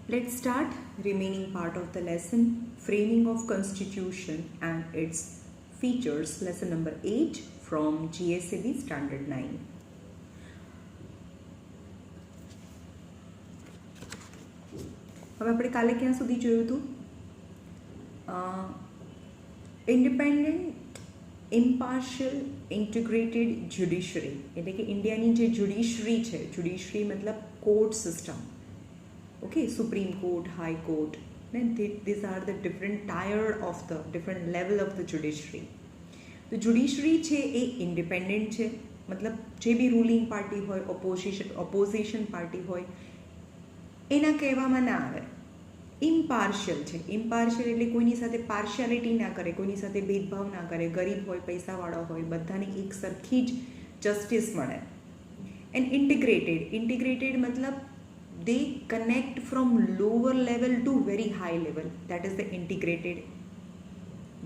Let's start remaining part of the lesson, Framing of Constitution and its Features, lesson number 8 from GSAB Standard 9. હવે આપણે કાલે ક્યાં સુધી જોયું હતું? ઇન્ડિપેન્ડન્ટ ઇમ્પાર્શિયલ ઇન્ટિગ્રેટેડ જ્યુડિશરી, એટલે કે ઇન્ડિયાની જે જ્યુડિશરી છે, જ્યુડિશરી મતલબ court system, okay, Supreme Court, High Court, and these are the different tier of the different level of the judiciary. The judiciary છે એ ઇન્ડિપેન્ડન્ટ છે, મતલબ જે બી રૂલિંગ પાર્ટી હોય, ઓપોઝિશન પાર્ટી હોય, એના કહેવામાં ના આવે. ઇમ્પાર્શિયલ છે. ઇમ્પાર્શિયલ એટલે કોઈની સાથે પાર્શિયાલિટી ના કરે, કોઈની સાથે ભેદભાવ ના કરે, ગરીબ હોય, પૈસાવાળો હોય, બધાને એક સરખી જ જસ્ટિસ મળે. એન્ડ ઇન્ટિગ્રેટેડ મતલબ they connect from lower level to very high level, that is the integrated.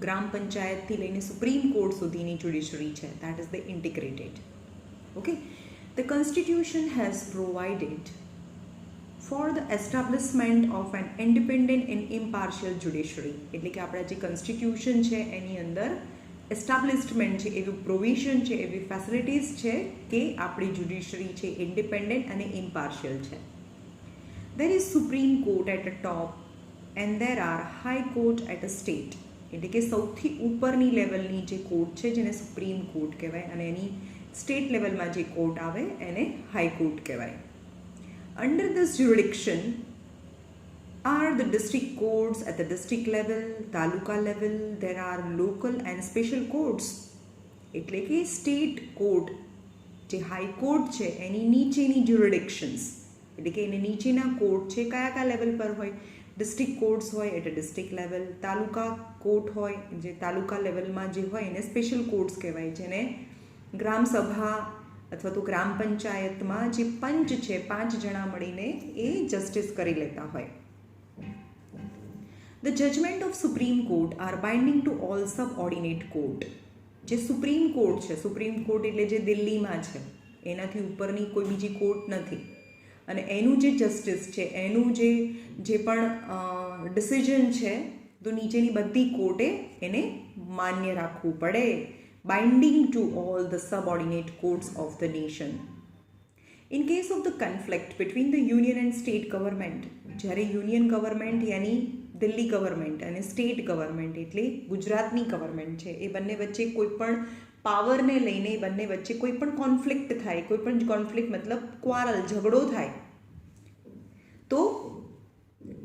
ગ્રામ પંચાયતથી લઈને સુપ્રીમ કોર્ટ સુધીની જ્યુડિશરી છે, that is the integrated. Okay, the constitution has provided for the establishment of an independent and impartial judiciary, એટલે કે આપણા જે constitution છે એની અંદર establishment છે, એવી પ્રોવિઝન છે, એવી ફેસિલિટીઝ છે કે આપણી જ્યુડિશરી છે ઇન્ડિપેન્ડન્ટ અને ઇમ્પાર્શિયલ છે. There is Supreme Court at the top and there are High Court at a state, એટલે કે સૌથી ઉપરની લેવલની જે કોર્ટ છે જેને સુપ્રીમ કોર્ટ કહેવાય અને એની સ્ટેટ લેવલમાં જે કોર્ટ આવે એને હાઈ કોર્ટ કહેવાય. Under this jurisdiction are the district courts at the district level, taluka level. There are local and special courts, એટલે કે સ્ટેટ કોર્ટ જે હાઈ કોર્ટ છે એની નીચેની જ્યુરિડિક્શન્સ, એટલે કે એને નીચેના કોર્ટ છે કયા કયા લેવલ પર હોય. ડિસ્ટ્રિક્ટ કોર્ટ્સ હોય એટલે ડિસ્ટ્રિક્ટ લેવલ, તાલુકા કોર્ટ હોય જે તાલુકા લેવલમાં જે હોય એને સ્પેશિયલ કોર્ટ્સ કહેવાય, જેને ગ્રામ સભા અથવા તો ગ્રામ પંચાયતમાં જે પંચ છે 5 જણા મળીને એ જસ્ટિસ કરી લેતા હોય. The judgment of Supreme Court are binding to all subordinate court. જે સુપ્રીમ કોર્ટ છે, સુપ્રીમ કોર્ટ એટલે જે દિલ્હીમાં છે, એનાથી ઉપરની કોઈ બીજી કોર્ટ નથી, અને એનું જે જસ્ટિસ છે, એનું જે પણ ડિસિઝન છે તો નીચેની બધી કોર્ટે એને માન્ય રાખવું પડે. Binding to all the subordinate courts of the nation. In case of the conflict between the union and state government, જ્યારે યુનિયન ગવર્મેન્ટ યાની દિલ્હી ગવર્મેન્ટ અને સ્ટેટ ગવર્મેન્ટ એટલે ગુજરાતની ગવર્મેન્ટ છે, એ બંને વચ્ચે કોઈ પણ પાવરને લઈને બંને વચ્ચે કોઈ પણ કોન્ફ્લિક્ટ થાય, કોઈ પણ કોન્ફ્લિક્ટ મતલબ ક્વારલ, ઝઘડો થાય, તો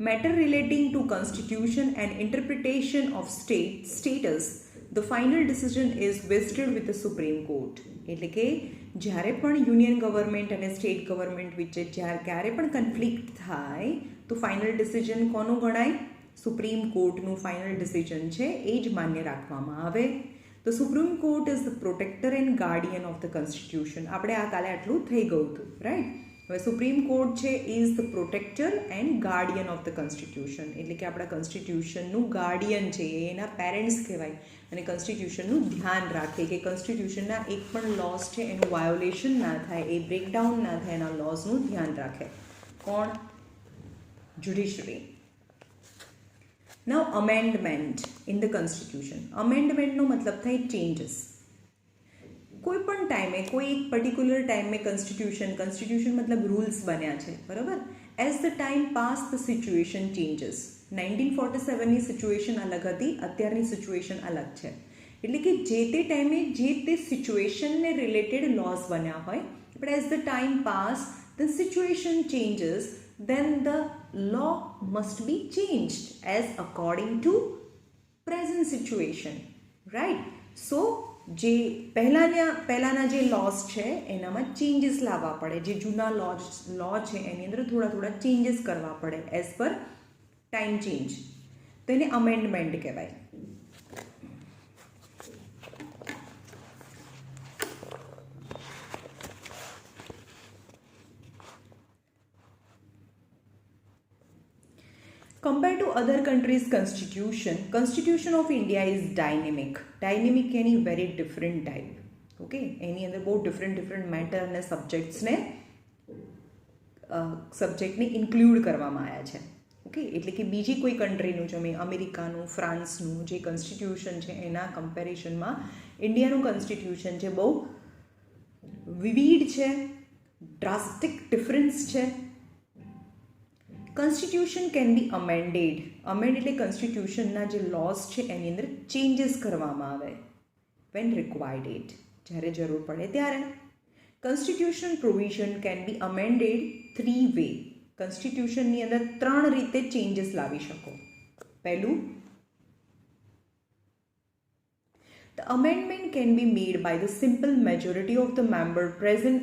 matter relating two constitution and interpretation of status, the final decision is vested with the supreme court. એટલે કે જ્યારે પણ યુનિયન ગવર્મેન્ટ અને સ્ટેટ ગવર્મેન્ટ વચ્ચે ક્યારે પણ કન્ફ્લિક્ટ થાય તો ફાઇનલ ડિસિઝન કોનું ગણાય? સુપ્રીમ કોર્ટનું ફાઇનલ ડિસિઝન છે એ જ માન્ય રાખવામાં આવે. The Supreme Court is the protector and guardian of the Constitution. આપણે આ કાલે આટલું થઈ ગયું હતું, રાઈટ? હવે સુપ્રીમ કોર્ટ છે is the protractor and Guardian of the constitution, એટલે કે આપણા કોન્સ્ટિટ્યુશનનું ગાર્ડિયન છે, એના પેરેન્ટ્સ કહેવાય, અને કોન્સ્ટિટ્યુશનનું ધ્યાન રાખે કે કોન્સ્ટિટ્યુશનના એક પણ લોસ છે એનું વાયોલેશન ના થાય, એ બ્રેકડાઉન ના થાય, એના લોસનું ધ્યાન રાખે. કોણ? Judiciary. Now amendment in the constitution. Amendment નો મતલબ થાય ચેન્જીસ. કોઈ પણ ટાઈમે કોઈ એક પર્ટિક્યુલર ટાઈમે કોન્સ્ટિટ્યુશન મતલબ રૂલ્સ બન્યા છે, બરાબર? As the time pass the situation changes. 1947ની સિચ્યુએશન અલગ હતી, અત્યારની સિચ્યુએશન અલગ છે, એટલે કે જે તે ટાઈમે જે તે સિચ્યુએશનને રિલેટેડ લોઝ બન્યા હોય, but as the time pass the situation changes, then the law must be changed as according to present situation, right? So જે પહેલાના જે લોસ છે એનામાં ચેન્જીસ લાવવા પડે, જે જૂના લો છે એની અંદર થોડા ચેન્જીસ કરવા પડે એઝ પર ટાઈમ ચેન્જ, તો એને અમેન્ડમેન્ટ કહેવાય. Compared to other countries' constitution of India is dynamic. Dynamic यानी very different type. Okay, એની અંદર બહુ different મેટર અને સબ્જેક્ટને ઇન્ક્લુડ કરવામાં આવ્યા છે. ઓકે, એટલે કે બીજી કોઈ કન્ટ્રીનું છે, અમેરિકાનું, ફ્રાન્સનું જે કોન્સ્ટિટ્યુશન છે એના કમ્પેરિઝનમાં ઇન્ડિયાનું કોન્સ્ટિટ્યુશન છે બહુ વિવિધ છે, ડ્રાસ્ટિક ડિફરન્સ છે. Constitution can be amended. Amend એટલે કોન્સ્ટિટ્યુશનના જે લોઝ છે એની અંદર ચેન્જીસ કરવામાં આવે વેન રિક્વાયર્ડ, જ્યારે જરૂર પડે ત્યારે. Constitution provision can be amended 3 way. કોન્સ્ટિટ્યુશનની અંદર 3 રીતે ચેન્જીસ લાવી શકો. પહેલું, the amendment can be made by the simple majority of the member present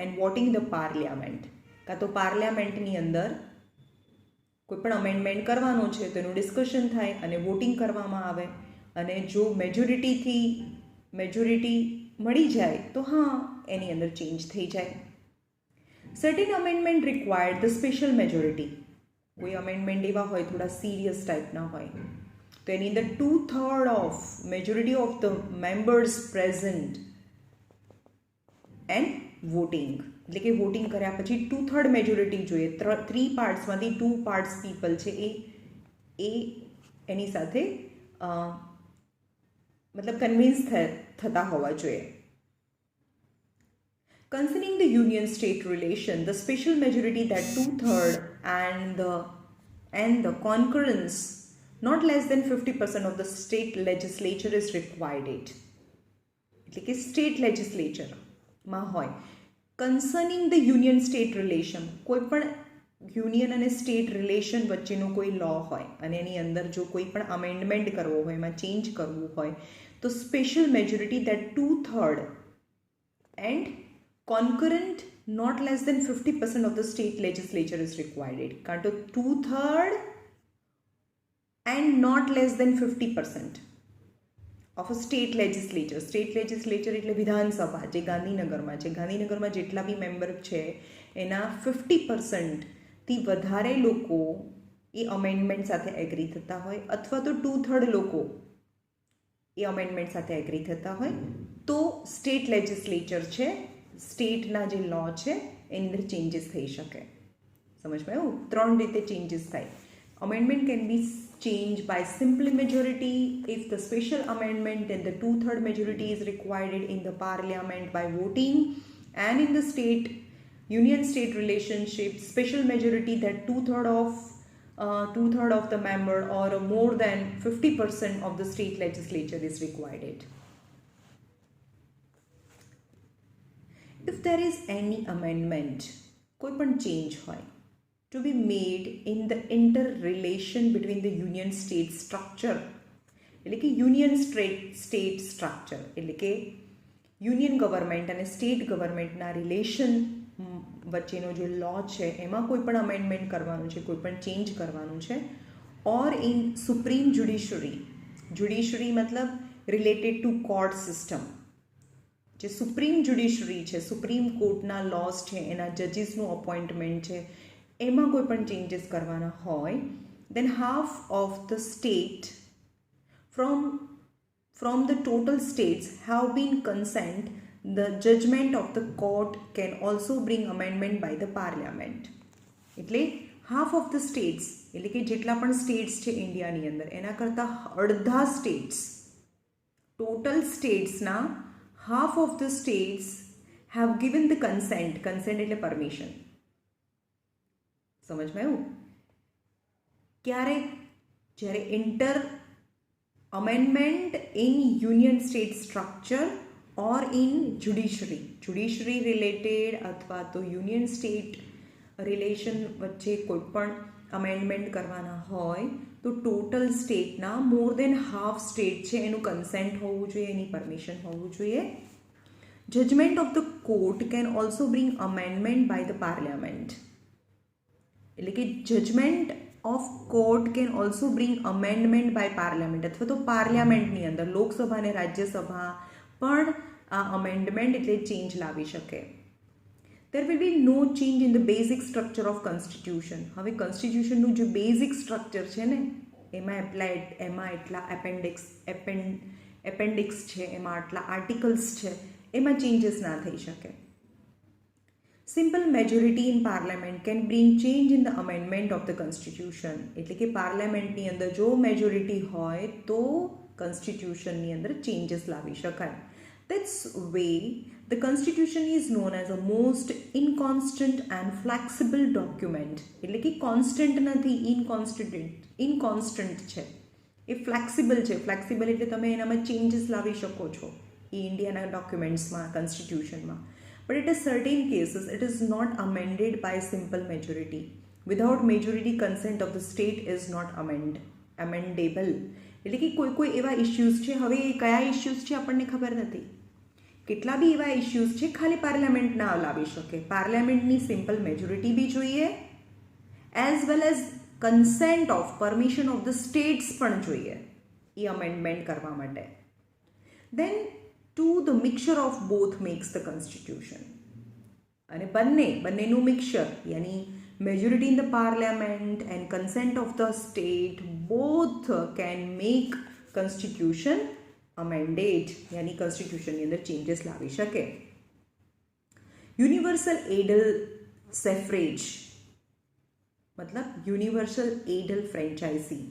and voting the parliament. કાં તો પાર્લિયામેન્ટની અંદર કોઈ પણ અમેન્ડમેન્ટ કરવાનો છે તો એનું ડિસ્કશન થાય અને વોટિંગ કરવામાં આવે, અને જો મેજોરિટી મળી જાય તો હા એની અંદર ચેન્જ થઈ જાય. Certain amendment required the special majority. કોઈ અમેન્ડમેન્ટ એવા હોય થોડા સિરિયસ ટાઈપના હોય તો એની અંદર 2/3 of majority of the members present and voting, એટલે કે વોટિંગ કર્યા પછી 2/3 મેજોરિટી જોઈએ. 3 પાર્ટ્સમાંથી 2 પાર્ટ્સ પીપલ છે એ એની સાથે મતલબ કન્વિન્સ થતા હોવા જોઈએ. Concerning the union state relation, the special majority that 2/3 and the concurrence not less than 50% of the state legislature is required. એટલે કે સ્ટેટ લેજિસ્લેચરમાં હોય. Concerning the union state relation, કોઈ પણ યુનિયન અને સ્ટેટ રિલેશન વચ્ચેનો કોઈ લો હોય અને એની અંદર જો કોઈ પણ અમેન્ડમેન્ટ કરવો હોય, એમાં ચેન્જ કરવું હોય તો special majority that 2/3 and concurrent not less than 50% of the state legislature is required. કાં તો 2/3 and not less than 50% of a state legislature. State legislature એટલે વિધાનસભા જે ગાંધીનગરમાં છે. ગાંધીનગરમાં જેટલા બી મેમ્બર છે એના 50%થી વધારે લોકો એ અમેન્ડમેન્ટ સાથે એગ્રી થતા હોય, અથવા તો 2/3 લોકો એ અમેન્ડમેન્ટ સાથે એગ્રી થતા હોય તો સ્ટેટ લેજિસ્લેચર છે, સ્ટેટના જે લો છે એની અંદર ચેન્જીસ થઈ શકે. સમજમાં એવું? 3 રીતે ચેન્જીસ થાય. Amendment can be change by simple majority if the special amendment and the 2/3 majority is required in the parliament by voting, and in the state union state relationship special majority that 2/3 of the member or more than 50% of the state legislature is required. If there is any amendment, कोई पण change होय to be made in the interrelation between the union state structure, એટલે કે union state structure એટલે કે union government અને state ગવર્મેન્ટના relation વચ્ચેનો જે લો છે એમાં કોઈ પણ અમેન્ડમેન્ટ કરવાનું છે, કોઈ પણ ચેન્જ કરવાનું છે, ઓર ઇન સુપ્રીમ જ્યુડિશરી મતલબ રિલેટેડ ટુ કોર્ટ સિસ્ટમ. જે સુપ્રીમ જ્યુડિશરી છે, સુપ્રીમ કોર્ટના લોઝ છે, એના જજીસનું અપોઇન્ટમેન્ટ છે, એમાં કોઈ પણ ચેન્જીસ કરવાના હોય then half of the state from the total states have been consent, the judgment of the court can also bring amendment by the parliament. એટલે half of the states એટલે કે જેટલા પણ સ્ટેટ્સ છે ઇન્ડિયાની અંદર એના કરતાં અડધા સ્ટેટ્સ, ટોટલ સ્ટેટ્સના half of the states have given the consent એટલે પરમિશન. સમજમાં આવ્યું? ક્યારે? જ્યારે amendment in union state structure or in judiciary related અથવા તો union state relation વચ્ચે કોઈ પણ અમેન્ડમેન્ટ કરવાના હોય તો ટોટલ સ્ટેટના મોર દેન હાફ સ્ટેટ છે એનું કન્સેન્ટ હોવું જોઈએ, એની પરમિશન હોવું જોઈએ. Judgement of the court can also bring amendment by the parliament, એટલે કે judgement of court can also bring amendment by parliament, અથવા તો પાર્લિયામેન્ટની અંદર લોકસભા અને રાજ્યસભા પણ આ અમેન્ડમેન્ટ એટલે ચેન્જ લાવી શકે. there will be no change in the basic structure of constitution. હવે કોન્સ્ટિટ્યુશનનું જે બેઝિક સ્ટ્રક્ચર છે ને એમાં એટલા એપેન્ડિક્સ છે, એમાં આટલા આર્ટિકલ્સ છે, એમાં ચેન્જીસ ના થઈ શકે. Simple majority in parliament can bring change in the amendment of the constitution. એટલે કે પાર્લામેન્ટની અંદર જો મેજોરિટી હોય તો કોન્સ્ટિટ્યુશનની અંદર ચેન્જીસ લાવી શકાય. That's way the constitution is known as a most inconstant and flexible document. એટલે કે કોન્સ્ટન્ટ નથી, ઇનકોન્સ્ટન્ટ છે, એ ફ્લેક્સિબલ છે. ફ્લેક્સિબલ એટલે તમે એનામાં ચેન્જીસ લાવી શકો છો એ ઇન્ડિયાના ડોક્યુમેન્ટ્સમાં, કોન્સ્ટિટ્યુશનમાં. But at a certain cases it is not amended by simple majority. Without majority consent of the state is not amendable. એટલે કે કોઈ એવા ઇશ્યુઝ છે, હવે એ કયા ઇશ્યુઝ છે આપણને ખબર નથી, કેટલા બી એવા ઇશ્યુઝ છે ખાલી પાર્લામેન્ટ ના લાવી શકે. પાર્લામેન્ટની સિમ્પલ મેજોરિટી બી જોઈએ, as well as consent of permission of the states પણ જોઈએ એ અમેન્ડમેન્ટ કરવા માટે. Then to the mixture of both makes the constitution. અને બંનેનું મિક્સચર યાની majority in the parliament and consent of the state both can make constitution amended, यानी constitution ની અંદર changes લાવી શકે. universal adult suffrage મતલબ universal adult franchisee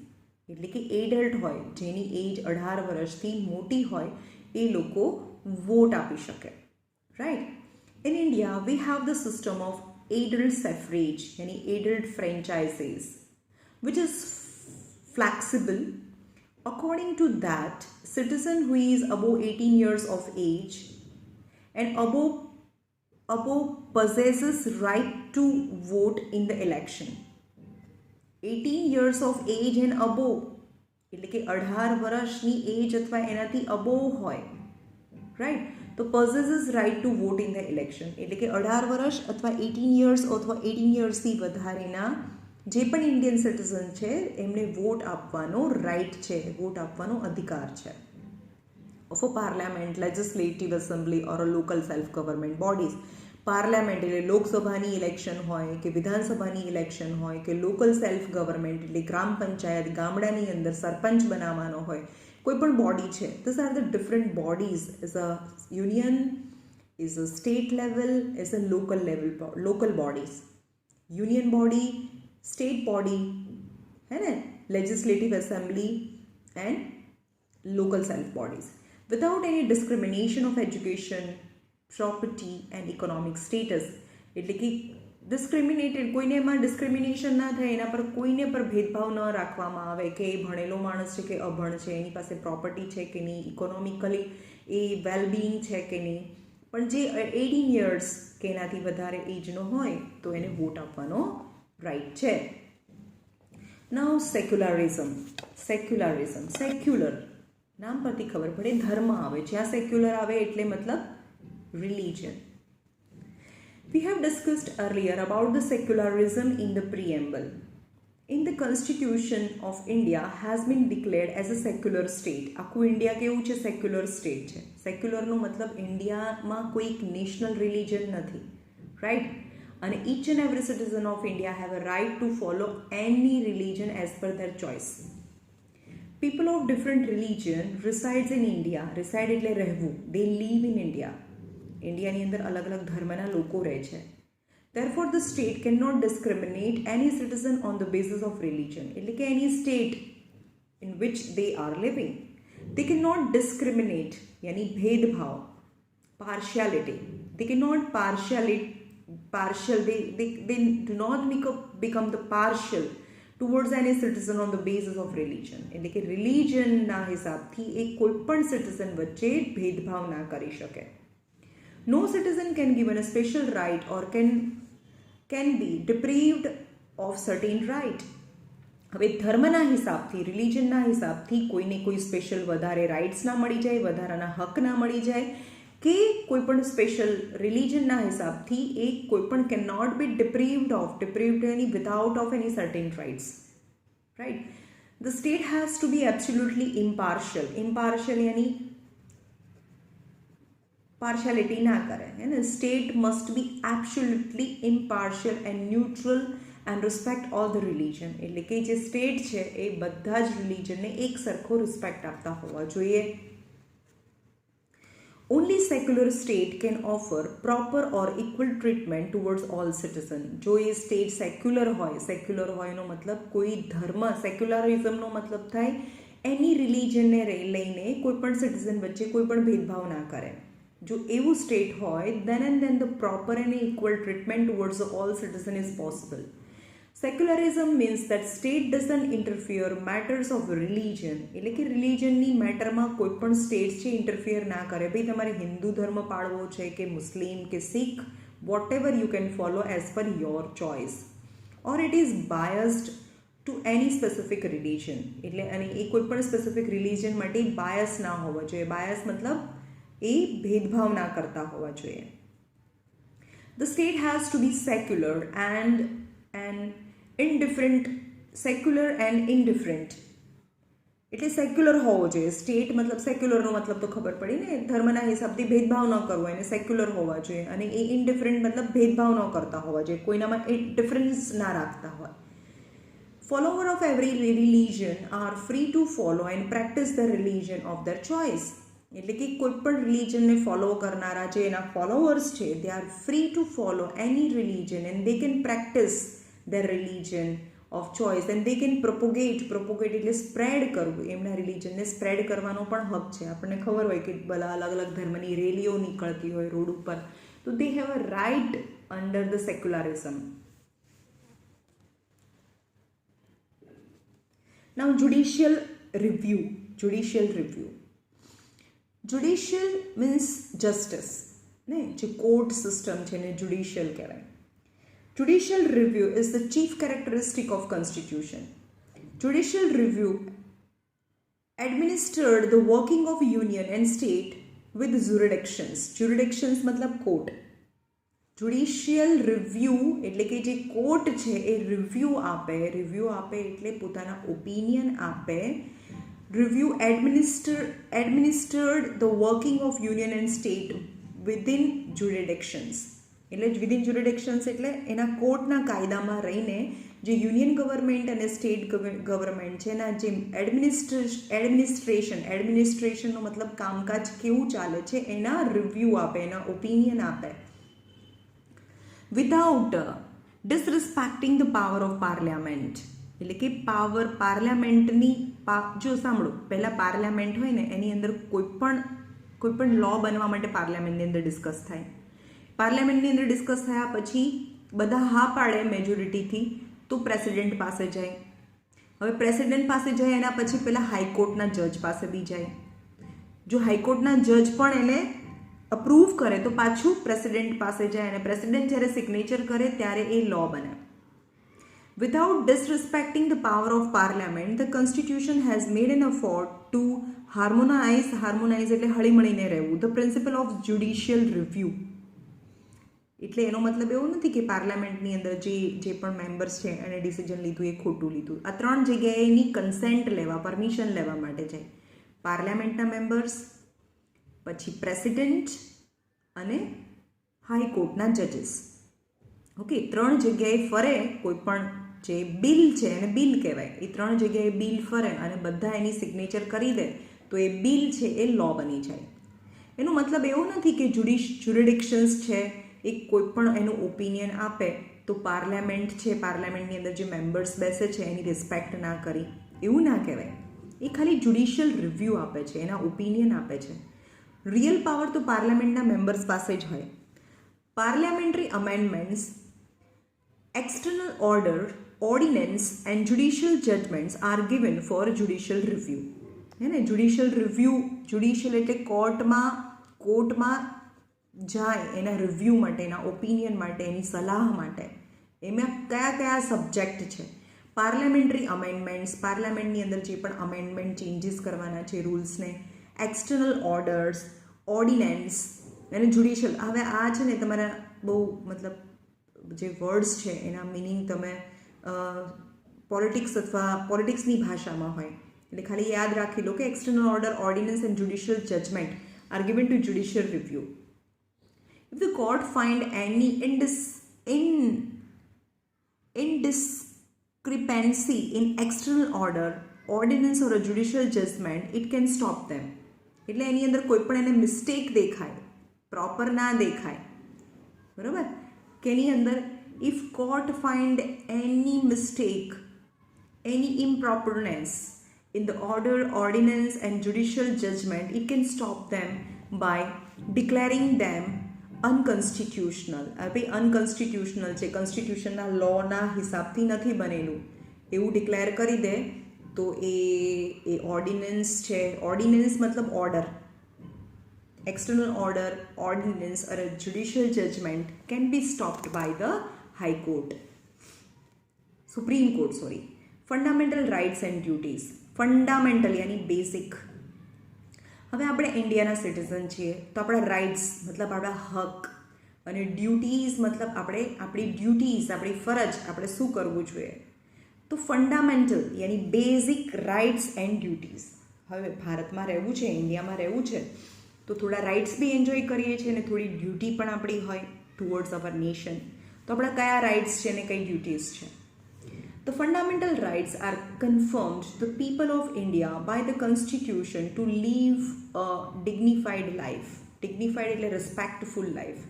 એટલે કે એડલ્ટ હોય જેની એજ 18 વર્ષથી મોટી હોય એ લોકો વોટ આપી શકે. Right. In India we have the system of adult suffrage यानी adult franchises which is flexible. According to that, citizen who is above 18 years of age and above possesses right to vote in the election. 18 years of age and above એટલે કે 18 વર્ષની એજ અથવા એનાથી above હોય, right, તો possesses right to vote in the election એટલે કે 18 વર્ષ અથવા 18 years અથવા 18 yearsથી વધારેના જે પણ ઇન્ડિયન સિટીઝન છે એમને વોટ આપવાનો રાઇટ છે, વોટ આપવાનો અધિકાર છે. Of a parliament, legislative assembly or a local self government bodies. Parliament એટલે લોકસભાની ઇલેક્શન હોય કે વિધાનસભાની ઇલેક્શન હોય કે લોકલ સેલ્ફ ગવર્મેન્ટ એટલે ગ્રામ પંચાયત, ગામડાની અંદર સરપંચ બનાવવાનો હોય, કોઈ પણ બોડી છે. This are the different bodies. As a union, is a state level, as a local bodies. Union body, state body, है ना, legislative assembly and local self bodies without any discrimination of education, property and economic status. એટલે કે ડિસ્ક્રિમિનેટેડ, કોઈને એમાં discrimination ના થાય, એના પર કોઈને પર ભેદભાવ ન રાખવામાં આવે કે એ ભણેલો માણસ છે કે અભણ છે, એની પાસે પ્રોપર્ટી છે કે નહીં, ઇકોનોમિકલી એ વેલબિંગ છે કે નહીં. પણ જે 18 years કે એનાથી વધારે એજનો હોય તો એને વોટ આપવાનો રાઈટ છે. નાઉ સેક્યુલરિઝમ. સેક્યુલર નામ પરથી ખબર પડે ધર્મ આવે. જ્યાં સેક્યુલર આવે એટલે મતલબ religion. We have discussed earlier about the secularism in the preamble. In the Constitution of India has been declared as a secular state. આખું ઇન્ડિયા કેવું છે? સેક્યુલર સ્ટેટ છે. સેક્યુલરનો મતલબ ઇન્ડિયામાં કોઈ નેશનલ રિલિજન નથી, રાઈટ? અને each and every citizen of India have a right to follow any religion as per their choice. People of different religion resides in India. Reside એટલે રહેવું. They live in India. ઇન્ડિયાની અંદર અલગ અલગ ધર્મના લોકો રહે છે. Therefore the state cannot discriminate any citizen on the basis of religion. એટલે કે any state in which they are living, they cannot discriminate यानी भेदभाव, partiality. They cannot they do not become the partial towards any citizen on the basis of religion. એટલે કે રિલિજનના હિસાબથી એ કોઈ પણ સિટીઝન વચ્ચે ભેદભાવ ના કરી શકે. No citizen can given a special right or can be deprived of certain right. હવે ધર્મના હિસાબથી, રિલિજનના હિસાબથી કોઈને કોઈ સ્પેશિયલ વધારે રાઇટ્સ ના મળી જાય, વધારાના હક ના મળી જાય, કે કોઈ પણ સ્પેશિયલ રિલિજનના હિસાબથી એ કોઈ પણ can not be deprived any without of any certain rights, right? The state has to be absolutely impartial यानी પાર્શિયાલિટી ના કરે, હે ને. State must be absolutely impartial and neutral and respect all the religion. એટલે કે જે state છે એ બધા જ રિલિજનને એક સરખો રિસ્પેક્ટ આપતા હોવા જોઈએ. Only secular state can offer proper or equal treatment towards all citizens. જો એ સ્ટેટ સેક્યુલર હોય એનો મતલબ કોઈ ધર્મ, સેક્યુલરિઝમનો મતલબ થાય એની રિલિજનને લઈને કોઈ પણ સિટીઝન વચ્ચે કોઈ પણ ભેદભાવ ના કરે. જો એવું સ્ટેટ હોય then the proper and equal treatment towards all citizens is possible. Secularism means that state doesn't interfere matters of religion. એટલે કે રિલિજનની મેટરમાં કોઈ પણ સ્ટેટ છે ઇન્ટરફિયર ના કરે. ભાઈ તમારે હિન્દુ ધર્મ પાળવો છે કે મુસ્લિમ કે Sikh, whatever you can follow as per your choice, or it is biased to any specific religion. એટલે અને એ કોઈ પણ સ્પેસિફિક રિલિજન માટે બાયસ ના હોવા જોઈએ. બાયસ મતલબ એ ભેદભાવ ના કરતા હોવા જોઈએ. The state has to be secular and indifferent. Secular and indifferent એટલે સેક્યુલર હોવો જોઈએ. સ્ટેટ મતલબ સેક્યુલરનો મતલબ તો ખબર પડી ને, ધર્મના હિસાબથી ભેદભાવ ન કરવો, એને સેક્યુલર હોવા જોઈએ. અને એ ઇનડિફરન્ટ મતલબ ભેદભાવ ન કરતા હોવા જોઈએ, કોઈનામાં એ ડિફરન્સ ના રાખતા હોય. Follower of every religion are free to follow and practice the religion of their choice. એટલે કે કોઈ પણ રિલિજનને ફોલો કરનારા જે એના ફોલોવર્સ છે they are free to follow any religion and they can practice their religion of choice and they can propagate એટલે spread કરવું. એમના રિલિજનને સ્પ્રેડ કરવાનો પણ હક છે. આપણને ખબર હોય કે ભલા અલગ અલગ ધર્મની રેલીઓ નીકળતી હોય રોડ ઉપર, તો they have a right under the secularism. Now judicial review. Judicial means justice ને, જે કોર્ટ સિસ્ટમ છે ને જ્યુડિશિયલ કહેવાય. Judicial review is the chief characteristic of constitution. Judicial review administered the working of union and state with jurisdictions. Jurisdictions મતલબ court. Judicial review એટલે કે જે court છે એ રિવ્યૂ આપે એટલે પોતાના ઓપિનિયન આપે. Review administered the working of union and state within jurisdictions. એટલે વિધિન જ્યુરિડિક્શન્સ એટલે એના કોર્ટના કાયદામાં રહીને જે યુનિયન ગવર્મેન્ટ અને સ્ટેટ ગવર્મેન્ટ છે એના જે એડમિનિસ્ટ્રેશનનો મતલબ કામકાજ કેવું ચાલે છે એના રિવ્યૂ આપે, એના ઓપિનિયન આપે. Without disrespecting the power of parliament. એટલે કે પાર્લામેન્ટની જો સાંભળો, પહેલાં પાર્લામેન્ટ હોય ને એની અંદર કોઈ પણ લો બનવા માટે પાર્લામેન્ટની અંદર ડિસ્કસ થાય. પાર્લામેન્ટની અંદર ડિસ્કસ થયા પછી બધા હા પાડે મેજોરિટીથી તો પ્રેસિડેન્ટ પાસે જાય. હવે પ્રેસિડેન્ટ પાસે જાય એના પછી પહેલાં હાઈકોર્ટના જજ પાસે બી જાય. જો હાઈકોર્ટના જજ પણ એને અપ્રૂવ કરે તો પાછું પ્રેસિડેન્ટ પાસે જાય અને પ્રેસિડેન્ટ જ્યારે સિગ્નેચર કરે ત્યારે એ લો બને. Without disrespecting the power of parliament the constitution has made an effort to harmonise એટલે હળીમળીને રહેવું the principle of judicial review. એટલે એનો મતલબ એવો નથી કે પાર્લામેન્ટની અંદર જે પણ મેમ્બર્સ છે એણે ડિસિઝન લીધું એ ખોટું લીધું. આ 3 જગ્યાએ એની કન્સેન્ટ લેવા, પરમિશન લેવા માટે જાય. પાર્લામેન્ટના મેમ્બર્સ, પછી પ્રેસિડેન્ટ અને હાઈકોર્ટના જજીસ. ઓકે, 3 જગ્યાએ ફરે કોઈ પણ જે બિલ છે એને બિલ કહેવાય. એ 3 જગ્યાએ બિલ ફરે અને બધા એની સિગ્નેચર કરી દે તો એ બિલ છે એ લો બની જાય. એનો મતલબ એવો નથી કે જ્યુરિડિક્શન્સ છે એ કોઈ પણ એનું ઓપિનિયન આપે તો પાર્લામેન્ટ છે, પાર્લામેન્ટની અંદર જે મેમ્બર્સ બેસે છે એની રિસ્પેક્ટ ના કરી, એવું ના કહેવાય. એ ખાલી જ્યુડિશિયલ રિવ્યૂ આપે છે, એના ઓપિનિયન આપે છે. રિયલ પાવર તો પાર્લામેન્ટના મેમ્બર્સ પાસે જ હોય. Parliamentary amendments, external order, ordinance and judicial judgements are given for judicial review. હે ને, જ્યુડિશિયલ રિવ્યૂ, જ્યુડિશિયલ એટલે કોર્ટમાં જાય એના રિવ્યૂ માટે, એના ઓપિનિયન માટે, એની સલાહ માટે. એમાં કયા સબ્જેક્ટ છે? પાર્લામેન્ટરી અમેન્ડમેન્ટ્સ, પાર્લામેન્ટની અંદર જે પણ અમેન્ડમેન્ટ ચેન્જીસ કરવાના છે રૂલ્સને, એક્સટર્નલ ઓર્ડર્સ, ઓર્ડિનન્સ અને જ્યુડિશિયલ. હવે આ છે ને તમારા બહુ મતલબ જે વર્ડ્સ છે એના મિનિંગ તમે પોલિટિક્સની ભાષામાં હોય એટલે ખાલી યાદ રાખી લો કે external order, ordinance and judicial judgement are given to judicial review. If the court find any indiscrepancy in external order, ordinance or a judicial judgment, it can stop them. એટલે એની અંદર કોઈ પણ એને મિસ્ટેક દેખાય, પ્રોપર ના દેખાય, બરાબર, કે એની અંદર if court find any mistake, any improperness in the order, ordinance and judicial judgment, it can stop them by declaring them unconstitutional. હવે અનકન્સ્ટિટ્યુશનલ છે, કોન્સ્ટિટ્યુશનના લોના હિસાબથી નથી બનેલું એવું ડિક્લેર કરી દે તો એ ઓર્ડિનન્સ છે. ઓર્ડિનન્સ મતલબ order, external order, ordinance or a judicial judgment can be stopped by the High Court, Supreme Court, sorry. Fundamental rights and duties. Fundamental યાની બેઝિક. હવે આપણે ઇન્ડિયાના સિટીઝન છીએ તો આપણા રાઇટ્સ મતલબ આપણા હક અને ડ્યુટીઝ મતલબ આપણે આપણી ડ્યુટીઝ, આપણી ફરજ, આપણે શું કરવું જોઈએ. તો ફંડામેન્ટલ યાની બેઝિક રાઇટ્સ એન્ડ ડ્યુટીઝ. હવે ભારતમાં રહેવું છે, ઇન્ડિયામાં રહેવું છે તો થોડા રાઇટ્સ બી એન્જોય કરીએ છીએ અને થોડી ડ્યુટી પણ આપણી હોય ટુવર્ડ્સ અવર નેશન. તો આપણા કયા રાઇટ્સ છે અને કઈ ડ્યુટીઝ છે? The fundamental rights are confirmed to the people of India by the Constitution to live a dignified life. Dignified એટલે respectful life.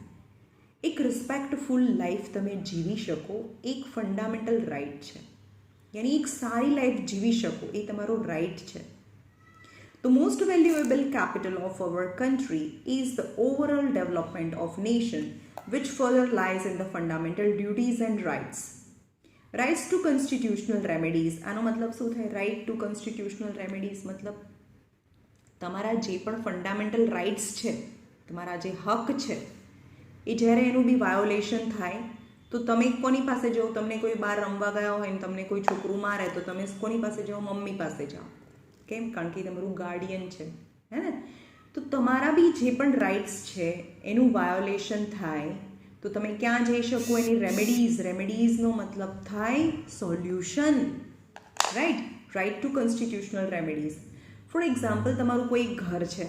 એક respectful life તમે જીવી શકો એક ફંડામેન્ટલ રાઇટ છે, યાની એક સારી લાઈફ જીવી શકો એ તમારો રાઇટ છે. The most valuable capital of our country is the overall development of nation, which further lies in the fundamental duties and rights. Rights to constitutional remedies. આનો મતલબ શું થાય? રાઇટ ટુ કોન્સ્ટિટ્યુશનલ રેમેડીઝ મતલબ તમારા જે પણ fundamental rights છે, તમારા જે હક છે, એ જ્યારે એનું બી વાયોલેશન થાય તો તમે કોની પાસે જાઓ? તમને કોઈ બહાર રમવા ગયા હોય ને તમને કોઈ છોકરું મારે તો તમે કોની પાસે જાઓ? મમ્મી પાસે જાઓ. કેમ? કારણ કે તમારું ગાર્ડિયન છે, હે ને? તો તમારા બી જે પણ રાઇટ્સ છે એનું વાયોલેશન થાય તો તમે ક્યાં જઈ શકો? એની રેમેડીઝ. રેમેડીઝનો મતલબ થાય solution, right? Right to constitutional remedies. For example, તમારું કોઈ ઘર છે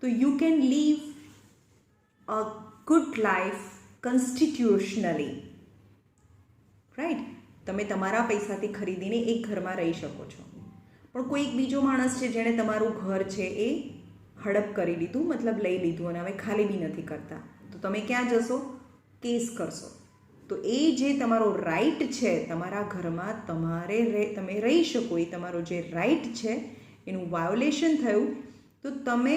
તો you can live a good life constitutionally, right? તમે તમારા પૈસાથી ખરીદીને એક ઘરમાં રહી શકો છો. પણ કોઈ એક બીજો માણસ છે જેણે તમારું ઘર છે એ હડપ કરી લીધું, મતલબ લઈ લીધું અને હવે ખાલી બી નથી કરતા, તો તમે ક્યાં જશો? કેસ કરશો. તો એ જે તમારો રાઇટ છે તમારા ઘરમાં તમે રહી શકો, એ તમારો જે રાઇટ છે એનું વાયોલેશન થયું તો તમે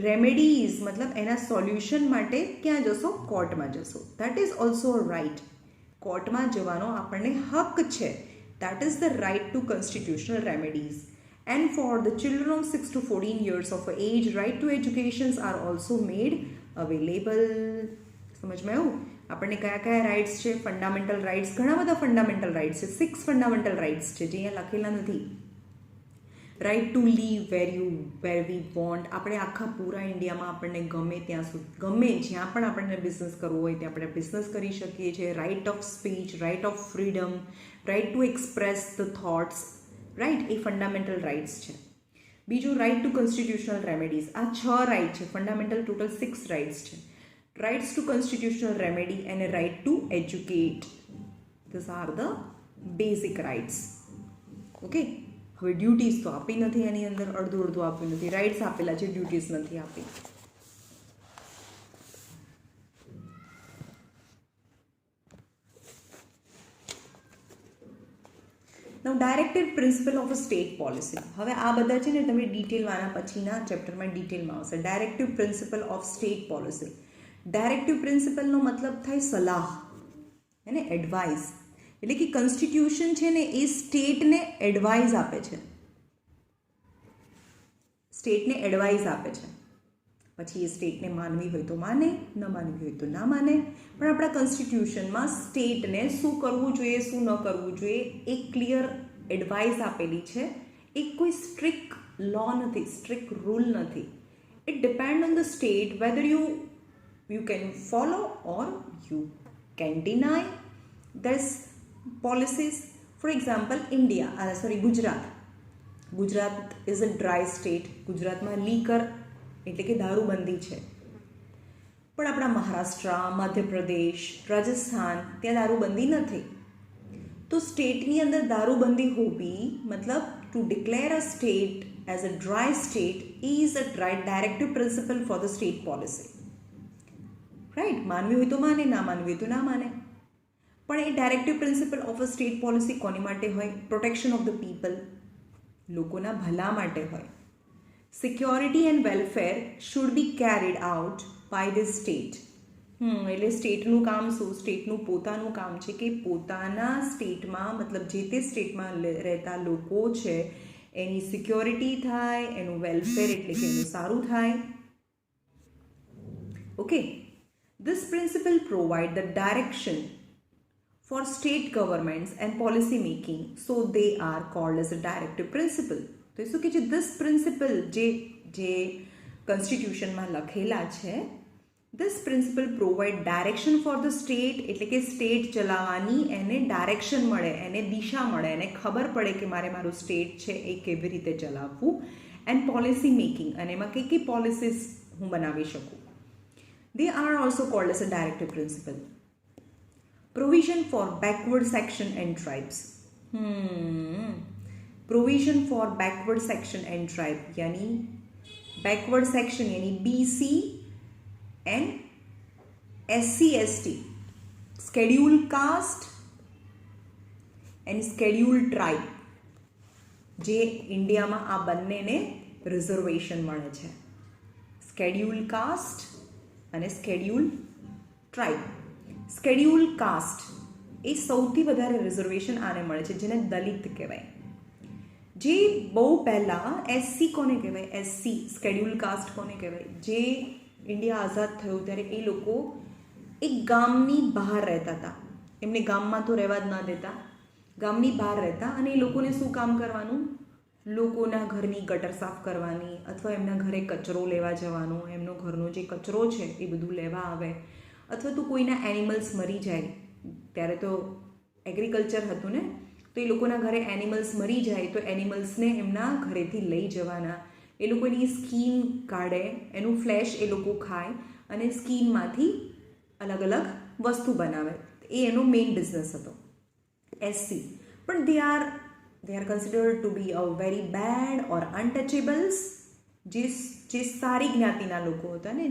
રેમેડીઝ મતલબ એના સોલ્યુશન માટે ક્યાં જશો? કોર્ટમાં જશો. That is also right. કોર્ટમાં જવાનો આપણને હક છે. That is the right to constitutional remedies. And for the children of 6 to 14 years of age, right to educations are also made available. સમજમાં આવ્યું? આપણને કયા કયા રાઇટ્સ છે? ફંડામેન્ટલ રાઇટ્સ, ઘણા બધા ફંડામેન્ટલ રાઇટ્સ છે. 6 ફંડામેન્ટલ રાઇટ્સ છે જે અહીંયા લખેલા નથી. Right to leave where we want. આપણે આખા પૂરા ઇન્ડિયામાં આપણને ગમે ત્યાં સુધી, ગમે જ્યાં પણ આપણને બિઝનેસ કરવો હોય ત્યાં આપણે બિઝનેસ કરી શકીએ છીએ. Right of speech, right of freedom, right to express the thoughts, right? એ ફંડામેન્ટલ રાઇટ્સ છે. બીજું રાઇટ ટુ કોન્સ્ટિટ્યુશનલ રેમેડીઝ. આ 6 રાઇટ છે. ફંડામેન્ટલ ટોટલ 6 રાઇટ્સ છે. રાઇટ્સ ટુ કોન્સ્ટિટ્યુશનલ રેમેડી અને right to educate. This are the basic rights. Okay. હવે duties તો આપી નથી એની અંદર, અડધું આપ્યું નથી. રાઇટ્સ આપેલા છે, ડ્યુટીઝ નથી આપી. Now directed principle of a state policy. હવે આ બધા છે ને તમે ડિટેલમાં આના પછીના ચેપ્ટરમાં ડિટેલમાં આવશે. Directive principle of state policy. Directive પ્રિન્સિપલનો મતલબ થાય સલાહ અને એડવાઇસ. એટલે કે કોન્સ્ટિટ્યુશન છે ને એ સ્ટેટને એડવાઇસ આપે છે, સ્ટેટને એડવાઇસ આપે છે. પછી એ સ્ટેટને માનવી હોય તો માને, ન માનવી હોય તો ના માને. પણ આપણા કોન્સ્ટિટ્યુશનમાં સ્ટેટને શું કરવું જોઈએ, શું ન કરવું જોઈએ, એક ક્લિયર એડવાઇસ આપેલી છે. એક કોઈ સ્ટ્રિક્ટ લો નથી, સ્ટ્રિક્ટ રૂલ નથી. It depend on the state whether you can follow or you can deny this policies. For example, Gujarat is a dry state. ગુજરાતમાં લીકર એટલે કે દારૂબંધી છે. પણ આપણા મહારાષ્ટ્ર, મધ્યપ્રદેશ, રાજસ્થાન ત્યાં દારૂબંધી નથી. તો સ્ટેટની અંદર દારૂબંધી હોવી મતલબ to declare a state as a dry state is a directive principle for the state policy. Right, માનવી હોય તો માને, ના માનવી હોય તો ના માને. પણ એ directive principle of a state policy કોની માટે હોય? પ્રોટેક્શન ઓફ ધ પીપલ, લોકોના ભલા માટે હોય. Security and welfare should be carried out by the state. એટલે સ્ટેટનું કામ શું? સ્ટેટનું પોતાનું કામ છે કે પોતાના સ્ટેટમાં મતલબ જે તે સ્ટેટમાં રહેતા લોકો છે એની સિક્યોરિટી થાય, એનું વેલફેર એટલે કે એનું સારું થાય. Okay, this principal provide the direction for state governments and policy making, so they are called as a directive principle. તો એ શું કે છે? ધીસ પ્રિન્સિપલ જે કોન્સ્ટિટ્યુશનમાં લખેલા છે, this principal provide direction four the state, એટલે કે સ્ટેટ ચલાવવાની એને ડાયરેક્શન મળે, એને દિશા મળે, એને ખબર પડે કે મારે મારું સ્ટેટ છે એ કેવી રીતે ચલાવવું. એન્ડ પોલિસી મેકિંગ, અને એમાં કઈ પોલિસીસ હું બનાવી શકું. They are also called as a directive principle. Provision for backward section and tribes. Provision for backward section and tribe, यानी backward section यानी BC and SC/ST, scheduled caste and scheduled tribe, જે ઇન્ડિયામાં આ બંનેને reservation મળે છે. Schedule cast અને schedule tribe. Schedule cast એ સૌથી વધારે રિઝર્વેશન આને મળે છે, જેને દલિત કહેવાય. જે બહુ પહેલાં એસસી કોને કહેવાય? એસસી સ્કેડ્યુલ કાસ્ટ કોને કહેવાય? જે ઇન્ડિયા આઝાદ થયું ત્યારે એ લોકો એક ગામની બહાર રહેતા હતા. એમને ગામમાં તો રહેવા જ ના દેતા, ગામની બહાર રહેતા, અને એ લોકોને શું કામ કરવાનું? લોકોના ઘરની ગટર સાફ કરવાની, અથવા એમના ઘરે કચરો લેવા જવાનો, એમનો ઘરનો જે કચરો છે એ બધું લેવા આવે, અથવા તો કોઈના એનિમલ્સ મરી જાય, ત્યારે તો એગ્રીકલ્ચર હતું ને, તો એ લોકોના ઘરે એનિમલ્સ મરી જાય તો એનિમલ્સને એમના ઘરેથી લઈ જવાના. એ લોકો એની સ્કીન કાઢે, એનું ફ્લેશ એ લોકો ખાય અને સ્કીનમાંથી અલગ અલગ વસ્તુ બનાવે. એ એનો મેઇન બિઝનેસ હતો, એસસી. પણ they are considered to be a very bad or untouchables. જે સારી જ્ઞાતિના લોકો હતા ને,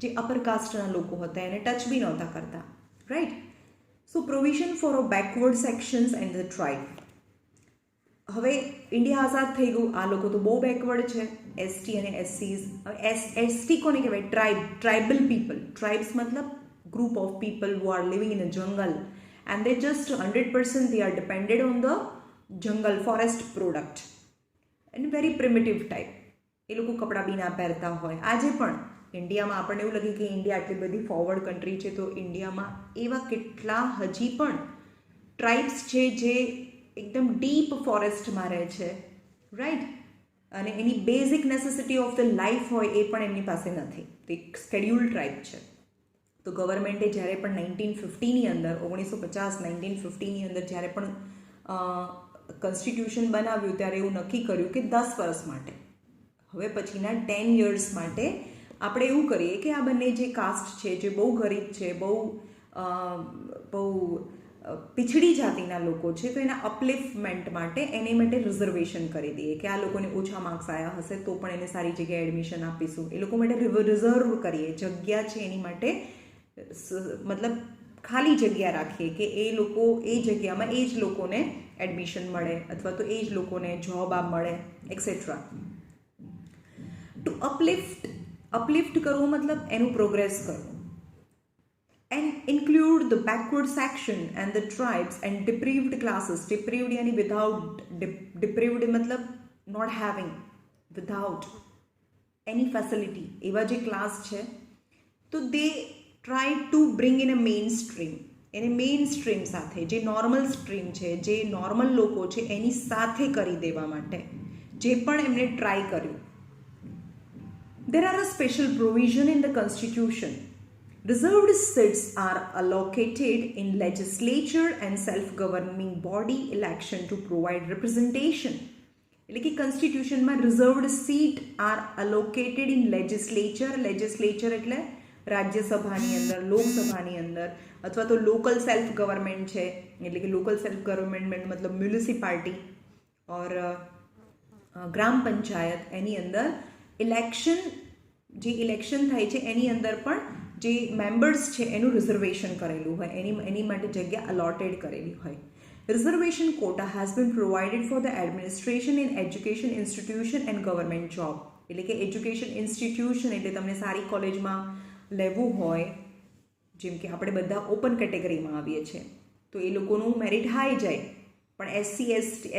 જે અપર કાસ્ટના લોકો હતા એને ટચ બી નહોતા કરતા. Right. So provision for a backward sections and the tribe. હવે ઇન્ડિયા આઝાદ થઈ ગયું, આ લોકો તો બહુ બેકવર્ડ છે, એસટી અને એસસીઝ. હવે એસટી કોને કહેવાય? Tribal people. ટ્રાઇબ્સ મતલબ group of people who are living in a જંગલ and they just 100% they are dependent on the jungle forest product and very primitive type. એ લોકો કપડાં બી ના પહેરતા હોય. આજે પણ ઇન્ડિયામાં આપણને એવું લાગે કે ઇન્ડિયા આટલી બધી ફોરવર્ડ કન્ટ્રી છે, તો ઇન્ડિયામાં એવા કેટલા હજી પણ ટ્રાઇબ્સ છે જે એકદમ ડીપ ફોરેસ્ટમાં રહે છે. રાઈટ. અને એની basic necessity of the life હોય એ પણ એમની પાસે નથી. તે સ્કેડ્યુલ ટ્રાઇબ છે. તો ગવર્મેન્ટે જ્યારે પણ 1950ની અંદર 1950-1950ની અંદર જ્યારે પણ કોન્સ્ટિટ્યુશન બનાવ્યું ત્યારે એવું નક્કી કર્યું કે 10 વર્ષ માટે, હવે પછીના 10 years માટે આપણે એવું કરીએ કે આ બંને જે કાસ્ટ છે, જે બહુ ગરીબ છે, બહુ પીછડી જાતિના લોકો છે, તો એના અપલિફ્ટમેન્ટ માટે એની માટે રિઝર્વેશન કરી દઈએ કે આ લોકોને ઓછા માર્ક્સ આવ્યા હશે તો પણ એને સારી જગ્યાએ એડમિશન આપીશું. એ લોકો માટે રિઝર્વ કરીએ, જગ્યા છે એની માટે, મતલબ ખાલી જગ્યા રાખીએ કે એ લોકો એ જગ્યામાં એ જ લોકોને એડમિશન મળે અથવા તો એ જ લોકોને જોબ મળે એક્સેટ્રા. ટુ અપલિફ્ટ કરવું મતલબ એનું પ્રોગ્રેસ કરવું. And include the backward section and the tribes and deprived classes. Deprived યાની વિધાઉટ, ડિપ્રીવ્ડ મતલબ not having, without any facility, એવા જે ક્લાસ છે, તો they try to bring in a mainstream. એને મેઇન સ્ટ્રીમ સાથે, જે નોર્મલ સ્ટ્રીમ છે, જે નોર્મલ લોકો છે એની સાથે કરી દેવા માટે જે પણ એમને ટ્રાય કર્યું. There are a special provision in the constitution. Reserved seats are allocated in legislature and self-governing body election to provide representation. એટલે કે કોન્સ્ટિટ્યુશનમાં રિઝર્વડ સીટ આર અલોકેટેડ ઇન લેજિસ્લેચર. લેજિસ્લેચર એટલે રાજ્યસભાની અંદર, લોકસભાની અંદર, અથવા તો લોકલ સેલ્ફ ગવર્મેન્ટ છે, એટલે કે લોકલ સેલ્ફ ગવર્મેન્ટ મતલબ મ્યુનિસિપાલિટી ઓર ગ્રામ પંચાયત, એની અંદર ઇલેક્શન થાય છે એની અંદર પણ જે મેમ્બર્સ છે એનું રિઝર્વેશન કરેલું હોય, એની માટે જગ્યા અલોટેડ કરેલી હોય. Reservation quota has been provided for the administration in education institution and government job. એટલે કે એજ્યુકેશન ઇન્સ્ટિટ્યુશન એટલે તમને સારી કોલેજમાં લેવું હોય, જેમ કે આપણે બધા ઓપન કેટેગરીમાં આવીએ છીએ તો એ લોકોનું મેરિટ હાઈ જાય, પણ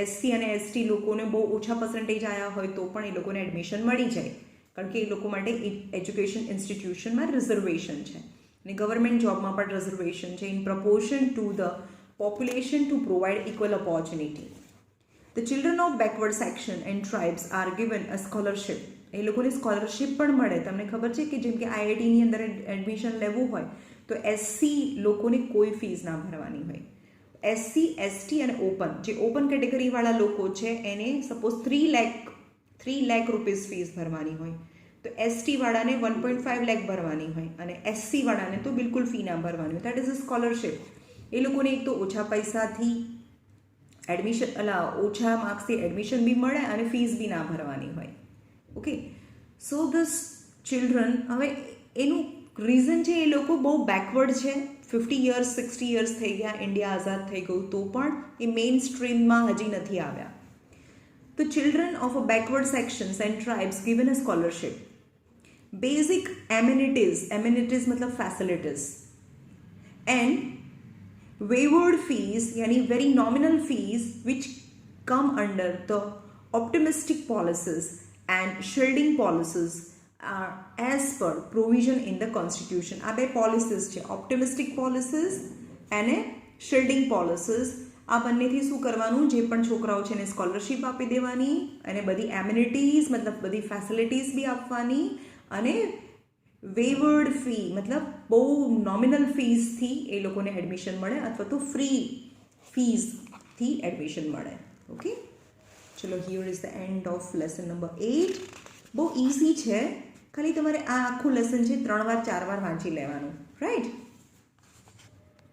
એસસી અને એસટી લોકોને બહુ ઓછા પર્સન્ટેજ આવ્યા હોય તો પણ એ લોકોને એડમિશન મળી જાય, કારણ કે એ લોકો માટે એજ્યુકેશન ઇન્સ્ટિટ્યુશનમાં રિઝર્વેશન છે. અને ગવર્મેન્ટ જોબમાં પણ રિઝર્વેશન છે in proportion to the population to provide equal opportunity. The children of backward section and tribes are given a scholarship. એ લોકોને સ્કોલરશિપ પણ મળે. તમને ખબર છે કે જેમ કે આઈઆઈટીની અંદર એડમિશન લેવું હોય તો એસસી લોકોને કોઈ ફીસ ના ભરવાની હોય. એસસી, એસટી અને જે ઓપન કેટેગરીવાળા લોકો છે એને સપોઝ 3 લાખ રૂપીસ ફીસ ભરવાની હોય તો એસટી વાળાને 1.5 લાખ ભરવાની હોય અને એસસી વાળાને તો બિલકુલ ફી ના ભરવાની હોય. That is a scholarship. એ લોકોને એક તો ઓછા પૈસાથી ઓછા માર્ક્સથી એડમિશન બી મળે અને ફીસ બી ના ભરવાની હોય. ઓકે, સો ધીસ ચિલ્ડ્રન, હવે એનું રીઝન છે એ લોકો બહુ બેકવર્ડ છે. 50 યર્સ 60 યર્સ થઈ ગયા, ઇન્ડિયા આઝાદ થઈ ગયું તો પણ એ મેઇન સ્ટ્રીમમાં હજી નથી આવ્યા. તો children of a backward sections and tribes given a scholarship. Basic amenities મતલબ facilities and waived fees, yani very nominal fees, which come under the optimistic policies and shielding policies are as per provision in the constitution. આ બે policies છે, optimistic policies અને shielding policies. આ બંનેથી શું કરવાનું, જે પણ છોકરાઓ છે એને સ્કોલરશિપ આપી દેવાની અને બધી એમ્યુનિટીઝ મતલબ બધી ફેસિલિટીઝ બી આપવાની અને વેવર્ડ ફી મતલબ બહુ નોમિનલ ફીઝથી એ લોકોને એડમિશન મળે અથવા તો ફ્રી ફીઝથી એડમિશન મળે. ઓકે, ચલો, here is the end of lesson number 8. બહુ ઇઝી છે, ખાલી તમારે આ આખું લેસન છે 3 વાર 4 વાર વાંચી લેવાનું, રાઈટ.